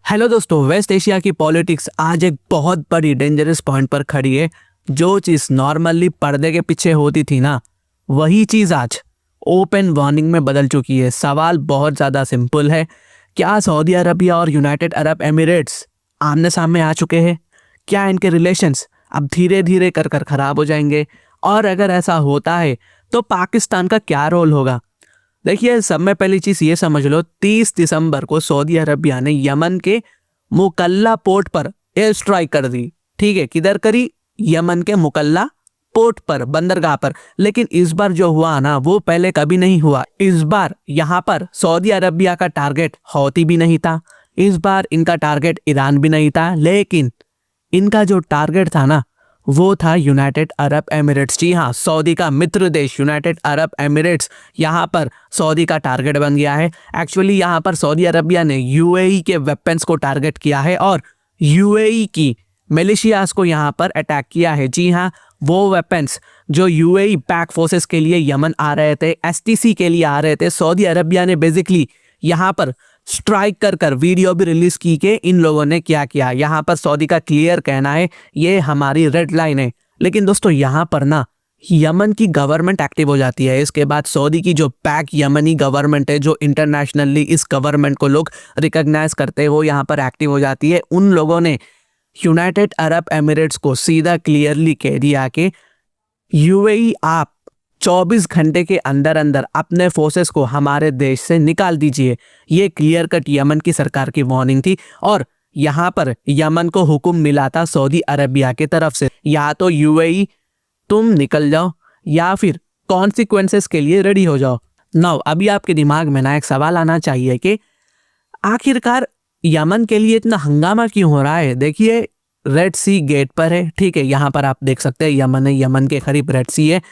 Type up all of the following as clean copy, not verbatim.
Hello दोस्तों, waste Asia की politics आज एक बहुत बड़ी डेंजरस पॉइंट पर खड़ी है। जो चीज़ नॉर्मली पर्दे के पीछे होती थी ना, वही चीज़ आज ओपन वार्निंग में बदल चुकी है। सवाल बहुत ज़्यादा सिंपल है। क्या सऊदी अरबिया और यूनाइटेड अरब एमिरेट्स आमने सामने आ चुके हैं? क्या इनके रिलेशंस अब धीरे धीरे कर कर ख़राब हो जाएंगे? और अगर ऐसा होता है तो पाकिस्तान का क्या रोल होगा? देखिए, सब में पहली चीज ये समझ लो, 30 दिसंबर को सऊदी अरबिया ने यमन के मुकल्ला पोर्ट पर एयर स्ट्राइक कर दी। ठीक है, किधर करी? यमन के मुकल्ला पोर्ट पर, बंदरगाह पर। लेकिन इस बार जो हुआ ना, वो पहले कभी नहीं हुआ। इस बार यहाँ पर सऊदी अरबिया का टारगेट हौती भी नहीं था, इस बार इनका टारगेट ईरान भी नहीं था, लेकिन इनका जो टारगेट था ना, वो था यूनाइटेड अरब एमिरेट्स। जी हाँ, सऊदी का मित्र देश यूनाइटेड अरब एमिरेट्स यहाँ पर सऊदी का टारगेट बन गया है। एक्चुअली यहाँ पर सऊदी अरबिया ने यूएई के वेपन्स को टारगेट किया है और यूएई की मिलिशियाज को यहाँ पर अटैक किया है। जी हाँ, वो वेपन्स जो यूएई बैक फोर्सेस के लिए यमन आ रहे थे, एसटीसी के लिए आ रहे थे, सऊदी अरबिया ने बेसिकली यहाँ पर स्ट्राइक कर कर वीडियो भी रिलीज की कि इन लोगों ने क्या किया। यहाँ पर सऊदी का क्लियर कहना है ये हमारी रेड लाइन है। लेकिन दोस्तों, यहाँ पर ना यमन की गवर्नमेंट एक्टिव हो जाती है। इसके बाद सऊदी की जो पैक यमनी गवर्नमेंट है, जो इंटरनेशनली इस गवर्नमेंट को लोग रिकॉग्नाइज करते हैं, वो यहाँ पर एक्टिव हो जाती है। उन लोगों ने यूनाइटेड अरब एमिरेट्स को सीधा क्लियरली कह दिया कि यूएई आप 24 घंटे के अंदर अंदर अपने फोर्सेस को हमारे देश से निकाल दीजिए। ये क्लियर कट यमन की सरकार की वार्निंग थी और यहाँ पर यमन को हुक्म मिला था सऊदी अरबिया की तरफ से, या तो यूएई तुम निकल जाओ या फिर कॉन्सिक्वेंसेस के लिए रेडी हो जाओ। नाउ अभी आपके दिमाग में ना एक सवाल आना चाहिए कि आखिरकार यमन के लिए इतना हंगामा क्यों हो रहा है? देखिए, रेड सी गेट पर है। ठीक है, यहाँ पर आप देख सकते हैं यमन है, यमन के करीब रेड सी है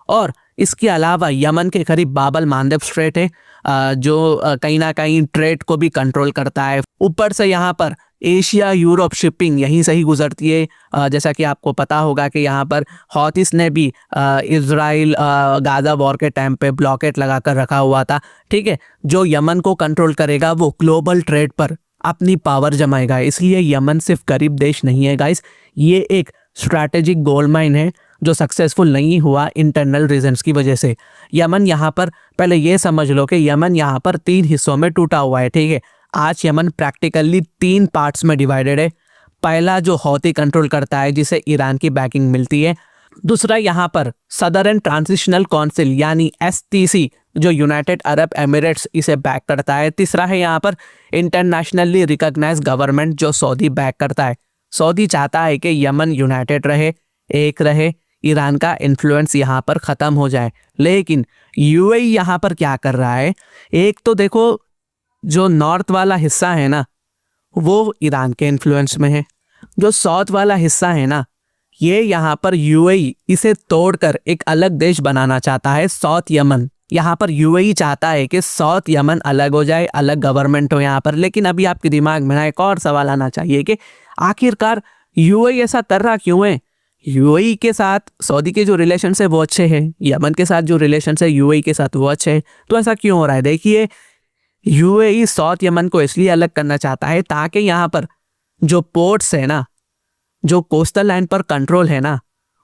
और इसके अलावा यमन के करीब बाबल मांदेब स्ट्रेट है, जो कहीं ना कहीं ट्रेड को भी कंट्रोल करता है। ऊपर से यहाँ पर एशिया यूरोप शिपिंग यहीं से ही गुजरती है। जैसा कि आपको पता होगा कि यहाँ पर हौतीस ने भी इजराइल गाजा वॉर के टाइम पे ब्लॉकेट लगा कर रखा हुआ था। ठीक है, जो यमन को कंट्रोल करेगा वो ग्लोबल ट्रेड पर अपनी पावर जमाएगा। इसलिए यमन सिर्फ गरीब देश नहीं है गाइस, ये एक स्ट्रैटेजिक गोल्ड माइन है जो सक्सेसफुल नहीं हुआ इंटरनल रीजंस की वजह से। यमन यहाँ पर, पहले ये समझ लो कि यमन यहाँ पर 3 हिस्सों में टूटा हुआ है। ठीक है, आज यमन प्रैक्टिकली 3 पार्ट्स में डिवाइडेड है। पहला जो हौती कंट्रोल करता है, जिसे ईरान की बैकिंग मिलती है। दूसरा यहाँ पर सदर्न ट्रांजिशनल काउंसिल यानी एसटीसी, जो यूनाइटेड अरब एमिरेट्स इसे बैक करता है। तीसरा है यहाँ पर इंटरनेशनली रिकॉग्नाइज गवर्नमेंट, जो सऊदी बैक करता है। सऊदी चाहता है कि यमन यूनाइटेड रहे, एक रहे, ईरान का इन्फ्लुएंस यहाँ पर ख़त्म हो जाए। लेकिन यूएई यहाँ पर क्या कर रहा है? एक तो देखो, जो नॉर्थ वाला हिस्सा है ना, वो ईरान के इन्फ्लुएंस में है। जो साउथ वाला हिस्सा है ना, ये यहाँ पर यूएई इसे तोड़कर एक अलग देश बनाना चाहता है, साउथ यमन। यहाँ पर यूएई चाहता है कि साउथ यमन अलग हो जाए, अलग गवर्नमेंट हो यहाँ पर। लेकिन अभी आपके दिमाग में ना एक और सवाल आना चाहिए कि आखिरकार यूएई ऐसा कर रहा क्यों है? यूएई के साथ सऊदी के जो रिलेशन है वो अच्छे हैं, यमन के साथ जो रिलेशन है यूएई के साथ वो अच्छे हैं, तो ऐसा क्यों हो रहा है? देखिए, यूएई साउथ यमन को इसलिए अलग करना चाहता है ताकि यहाँ पर जो पोर्ट्स है ना, जो कोस्टल लाइन पर कंट्रोल है ना,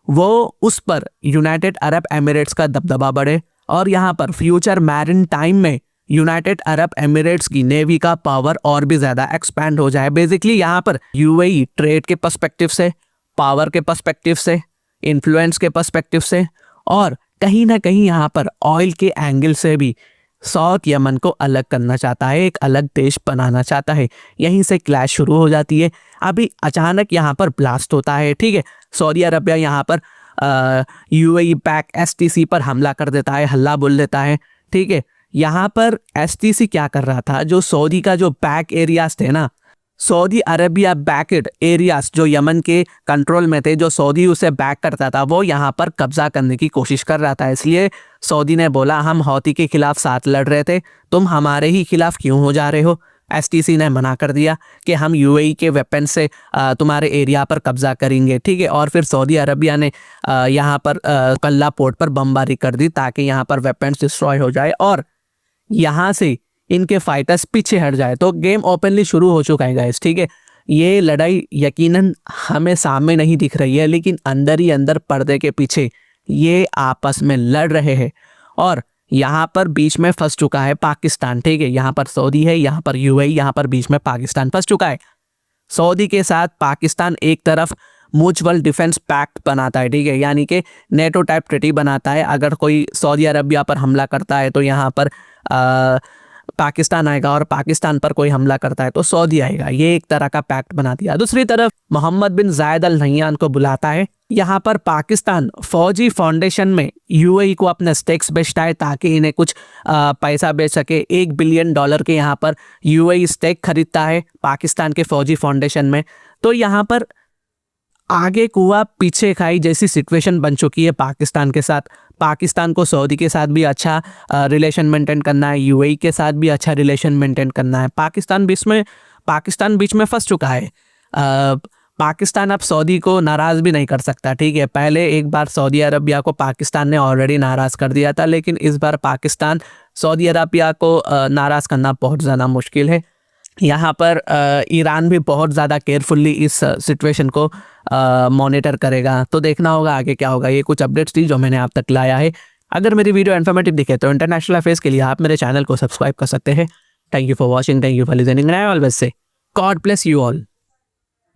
वो उस पर यूनाइटेड अरब एमिरेट्स का दबदबा बढ़े और यहाँ पर फ्यूचर मैरिन टाइम में यूनाइटेड अरब एमिरेट्स की नेवी का पावर और भी ज़्यादा एक्सपैंड हो जाए। बेसिकली यहाँ पर यूएई ट्रेड के पर्सपेक्टिव से, पावर के पर्सपेक्टिव से, इन्फ्लुएंस के पर्सपेक्टिव से और कहीं ना कहीं यहाँ पर ऑयल के एंगल से भी साउथ यमन को अलग करना चाहता है, एक अलग देश बनाना चाहता है। यहीं से क्लैश शुरू हो जाती है। अभी अचानक यहाँ पर ब्लास्ट होता है। ठीक है, सऊदी अरबिया यहाँ पर यूएई पैक एसटीसी पर हमला कर देता है, हल्ला बोल देता है। ठीक है, यहाँ पर एसटीसी क्या कर रहा था? जो सऊदी का जो बैक एरियाज थे ना, सऊदी अरबिया बैकेड एरियाज जो यमन के कंट्रोल में थे, जो सऊदी उसे बैक करता था, वो यहाँ पर कब्जा करने की कोशिश कर रहा था। इसलिए सऊदी ने बोला, हम हौती के खिलाफ साथ लड़ रहे थे, तुम हमारे ही खिलाफ क्यों हो जा रहे हो? एसटीसी ने मना कर दिया कि हम यूएई के वेपन से तुम्हारे एरिया पर कब्जा करेंगे। ठीक है, और फिर सऊदी अरबिया ने यहाँ पर कल्ला पोर्ट पर बमबारी कर दी ताकि यहाँ पर वेपन्स डिस्ट्रॉय हो जाए और यहाँ से इनके फाइटर्स पीछे हट जाए। तो गेम ओपनली शुरू हो चुका है गाइस, ठीक है। ये लड़ाई यकीनन हमें सामने नहीं दिख रही है, लेकिन अंदर ही अंदर पर्दे के पीछे ये आपस में लड़ रहे हैं। और यहाँ पर बीच में फंस चुका है पाकिस्तान, ठीक है। यहाँ पर सऊदी है, यहाँ पर यूएई, यहाँ पर बीच में पाकिस्तान फंस चुका है। सऊदी के साथ पाकिस्तान एक तरफ म्यूचुअल डिफेंस पैक्ट बनाता है, ठीक है, यानी कि नेटो टाइप ट्रीटी बनाता है। अगर कोई सऊदी अरबिया पर हमला करता है तो यहाँ पर पाकिस्तान आएगा, और पाकिस्तान पर कोई हमला करता है तो सऊदी आएगा। ये एक तरह का पैक्ट बना दिया। दूसरी तरफ मोहम्मद बिन जायद अल नह्यान को बुलाता है। यहाँ पर पाकिस्तान फौजी फाउंडेशन में यूएई को अपने स्टेक्स बेचता है ताकि इन्हें कुछ पैसा बेच सके। $1 बिलियन के यहाँ पर यूएई स्टेक खरीदता है पाकिस्तान के फौजी फाउंडेशन में। तो यहाँ पर आगे कुआ पीछे खाई जैसी सिचुएशन बन चुकी है पाकिस्तान के साथ। पाकिस्तान को सऊदी के साथ भी अच्छा रिलेशन मेंटेन करना है, यूएई के साथ भी अच्छा रिलेशन मेंटेन करना है। पाकिस्तान बीच में फंस चुका है। पाकिस्तान अब सऊदी को नाराज़ भी नहीं कर सकता, ठीक है। पहले एक बार सऊदी अरबिया को पाकिस्तान ने ऑलरेडी नाराज़ कर दिया था, लेकिन इस बार पाकिस्तान सऊदी अरबिया को नाराज़ करना बहुत ज़्यादा मुश्किल है। यहाँ पर ईरान भी बहुत ज़्यादा केयरफुल्ली इस सिचुएशन को मॉनिटर करेगा। तो देखना होगा आगे क्या होगा। ये कुछ अपडेट्स थी जो मैंने आप तक लाया है। अगर मेरी वीडियो इन्फॉर्मेटिव दिखे तो इंटरनेशनल अफेयर्स के लिए आप मेरे चैनल को सब्सक्राइब कर सकते हैं। Thank you for watching, thank you for listening, and I always say God bless you all.